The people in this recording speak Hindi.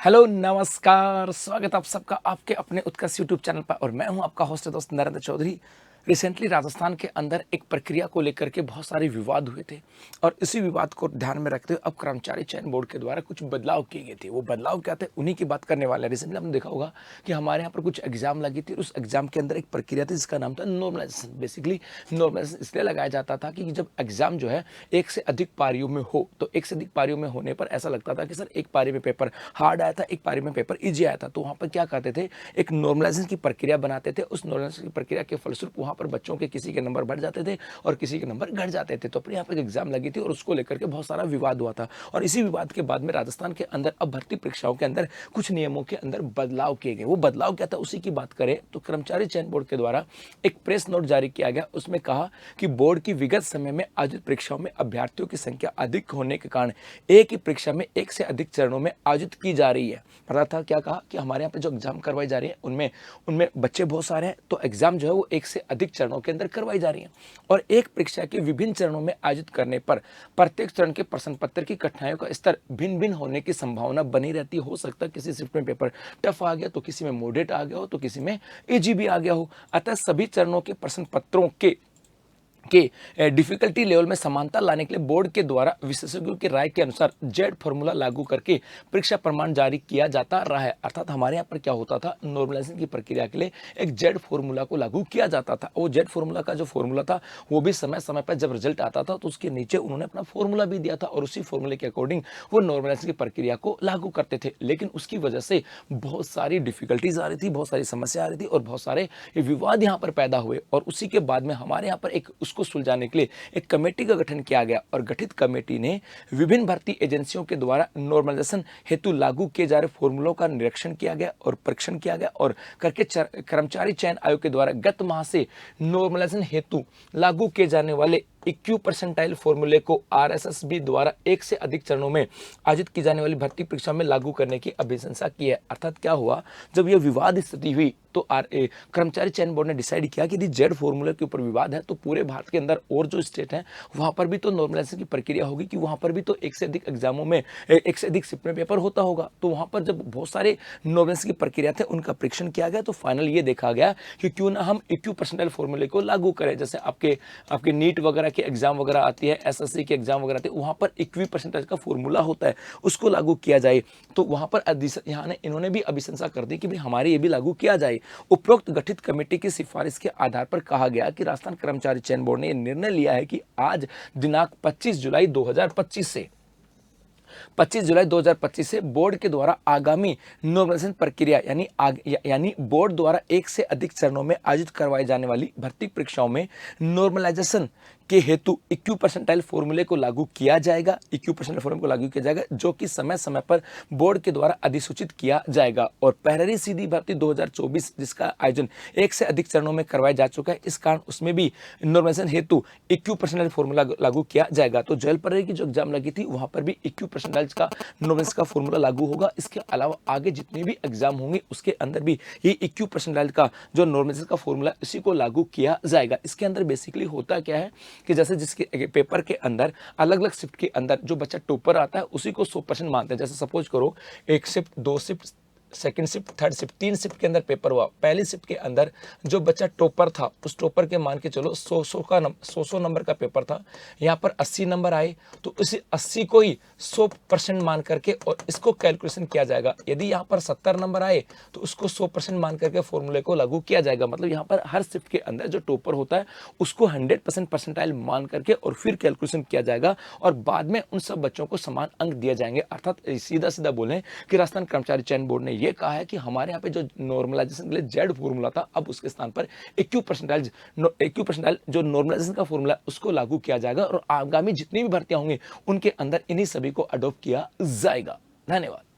हेलो नमस्कार, स्वागत आप सबका आपके अपने उत्कर्ष यूट्यूब चैनल पर। और मैं हूं आपका होस्ट दोस्त नरेंद्र चौधरी। रिसेंटली राजस्थान के अंदर एक प्रक्रिया को लेकर के बहुत सारे विवाद हुए थे और इसी विवाद को ध्यान में रखते हुए अब कर्मचारी चयन बोर्ड के द्वारा कुछ बदलाव किए गए थे। वो बदलाव क्या थे, उन्हीं की बात करने वाले हैं। रिसेंटली हमने देखा होगा कि हमारे यहाँ पर कुछ एग्जाम लगी थी। उस एग्जाम के अंदर एक प्रक्रिया थी जिसका नाम था नॉर्मलाइजेशन। बेसिकली नॉर्मलाइजेशन इसलिए लगाया जाता था कि जब एग्जाम जो है एक से अधिक पारियों में हो, तो एक से अधिक पारियों में होने पर ऐसा लगता था कि सर एक पारी में पेपर हार्ड आया था, एक पारी में पेपर इजी आया था। तो वहाँ पर क्या करते थे, एक नॉर्मलाइजेशन की प्रक्रिया बनाते थे। उस नॉर्मलाइजेशन की प्रक्रिया के फलस्वरूप वहाँ पर बच्चों के किसी के नंबर बढ़ जाते थे और किसी के नंबर घट जाते थे। तो अपने यहाँ पर एग्जाम लगी थी और उसको लेकर के बहुत सारा विवाद हुआ था। और इसी विवाद के बाद में राजस्थान के अंदर अब भर्ती परीक्षाओं के अंदर कुछ नियमों के अंदर बदलाव किए गए। वो बदलाव क्या था, उसी की बात करें तो कर्मचारी चयन बोर्ड के द्वारा एक प्रेस नोट जारी किया गया। उसमें कहा कि बोर्ड की विगत समय में आयोजित परीक्षाओं में अभ्यर्थियों की संख्या अधिक होने के कारण एक ही परीक्षा में एक से अधिक चरणों में आयोजित की जा रही है। पता था क्या कहा कि हमारे यहाँ पे जो एग्जाम करवाई जा रही है उनमें उनमें बच्चे बहुत सारे हैं, तो एग्जाम जो है वो एक से अधिक चरणों के अंदर करवाई जा रही है। और एक परीक्षा के विभिन्न चरणों में आयोजित करने पर प्रत्येक चरण के प्रश्न पत्र की कठिनाइयों का स्तर भिन्न भिन्न होने की संभावना बनी रहती है। हो सकता है किसी शिफ्ट में पेपर टफ आ गया, तो किसी में मॉडरेट आ गया हो, तो किसी में इजी भी आ गया हो। अतः सभी चरणों के प्रश्न पत्रों के डिफिकल्टी लेवल में समानता लाने के लिए बोर्ड के द्वारा विशेषज्ञों की राय के अनुसार जेड फॉर्मूला लागू करके परीक्षा प्रमाण जारी किया जाता रहा है। अर्थात हमारे यहाँ पर क्या होता था, नॉर्मलाइजेशन की प्रक्रिया के लिए एक जेड फॉर्मूला को लागू किया जाता था। वो जेड फॉर्मूला का जो फॉर्मूला था वो भी समय समय पर जब रिजल्ट आता था तो उसके नीचे उन्होंने अपना फॉर्मूला भी दिया था और उसी फॉर्मूले के अकॉर्डिंग वो नॉर्मलाइजेशन की प्रक्रिया को लागू करते थे। लेकिन उसकी वजह से बहुत सारी डिफिकल्टीज आ रही थी, बहुत सारी समस्या आ रही थी और बहुत सारे विवाद यहाँ पर पैदा हुए। और उसी के बाद में हमारे यहाँ पर एक उसको सुलझाने के लिए एक कमेटी का गठन किया गया और गठित कमेटी ने विभिन्न भर्ती एजेंसियों के द्वारा नॉर्मलाइजेशन हेतु लागू किए जा रहे फॉर्मूलों का निरीक्षण किया गया और परीक्षण किया गया और करके कर्मचारी चयन आयोग के द्वारा गत माह से नॉर्मलाइजेशन हेतु लागू किए जाने वाले इक्यू परसेंटाइल फॉर्मूले को आरएसएसबी द्वारा एक से अधिक चरणों में आयोजित की जाने वाली भर्ती परीक्षा में लागू करने की अभिशंसा की है। अर्थात क्या हुआ, जब यह विवाद स्थिति हुई तो कर्मचारी चयन बोर्ड ने डिसाइड किया कि यदि जेड फॉर्मूले के ऊपर विवाद है तो पूरे भारत के अंदर और जो स्टेट है वहां पर भी तो नॉर्मलाइजेशन की प्रक्रिया होगी कि वहां पर भी तो एक से अधिक एग्जामों में एक से अधिक शिफ्ट में पेपर होता होगा। तो वहां पर जब बहुत सारे नॉर्मलाइजेशन की प्रक्रिया थे उनका परीक्षण किया गया तो फाइनल ये देखा गया कि क्यों ना हम इक्यू परसेंटाइल फॉर्मूले को लागू करें। जैसे आपके नीट वगैरह के एग्जाम वगैरह आती है, एसएससी के एग्जाम वगैरह आती है, वहां पर इक्वी परसेंटेज का फॉर्मूला होता है, उसको लागू किया जाए। तो वहां पर यहाँ इन्होंने भी अभिशंसा कर दी कि भाई हमारे ये भी लागू किया जाए। उपरोक्त गठित कमेटी की सिफारिश के आधार पर कहा गया कि राजस्थान कर्मचारी चयन बोर्ड ने यह निर्णय लिया है कि आज दिनांक 25 जुलाई 2025 से बोर्ड के द्वारा आगामी नॉर्मलाइजेशन प्रक्रिया यानी बोर्ड द्वारा एक से अधिक चरणों में आयोजित करवाई जाने वाली भर्ती परीक्षाओं में नॉर्मलाइजेशन के हेतु इक्यू परसेंटाइल फॉर्मूले को लागू किया जाएगा। इक्यू परसेंटाइल फॉर्मूले को लागू किया जाएगा जो कि समय समय पर बोर्ड के द्वारा अधिसूचित किया जाएगा। और पहली सीधी भर्ती 2024 जिसका आयोजन एक से अधिक चरणों में करवाया जा चुका है, इस कारण उसमें भी नॉर्मलाइजेशन हेतु इक्यू परसेंटाइल फॉर्मूला लागू किया जाएगा। तो जेल पर की जो एग्जाम लगी थी वहां पर भी इक्यू परसेंटाइल का नॉर्मलाइजेशन का फॉर्मूला लागू होगा। इसके अलावा आगे जितने भी एग्जाम होंगे उसके अंदर भी ये इक्यू परसेंटाइल का जो नॉर्मलाइजेशन का फॉर्मूला इसी को लागू किया जाएगा। इसके अंदर बेसिकली होता क्या है कि जैसे जिसके पेपर के अंदर अलग अलग शिफ्ट के अंदर जो बच्चा टॉपर आता है उसी को 100% मानते हैं। जैसे सपोज करो एक शिफ्ट, दो shift, second shift, third shift, 3 shift के अंदर पेपर हुआ। पहली शिफ्ट के अंदर जो बच्चा टॉपर था उस टॉपर के मान के चलो 100 नंबर का पेपर था, यहाँ पर 80 नंबर आए तो इस 80 को ही 100% मान करके और इसको कैलकुलेशन किया जाएगा। यदि यहाँ पर 70 नंबर आए तो उसको 100% मान करके फॉर्मूले को लागू किया जाएगा। मतलब यहाँ पर हर शिफ्ट के अंदर जो टॉपर होता है उसको 100% परसेंटाइल मान करके और फिर कैलकुलेशन किया जाएगा और बाद में उन सब बच्चों को समान अंक दिए जाएंगे। अर्थात सीधा सीधा बोलें कि राजस्थान कर्मचारी चयन बोर्ड ने ये कहा है कि हमारे यहाँ पे जो नॉर्मलाइजेशन के लिए जेड फॉर्मूला था अब उसके स्थान पर इक्यू परसेंटाइल जो नॉर्मलाइजेशन का फॉर्मूला उसको लागू किया जाएगा और आगामी जितनी भी भर्तियां होंगी उनके अंदर इन्हीं सभी को अडॉप्ट किया जाएगा। धन्यवाद।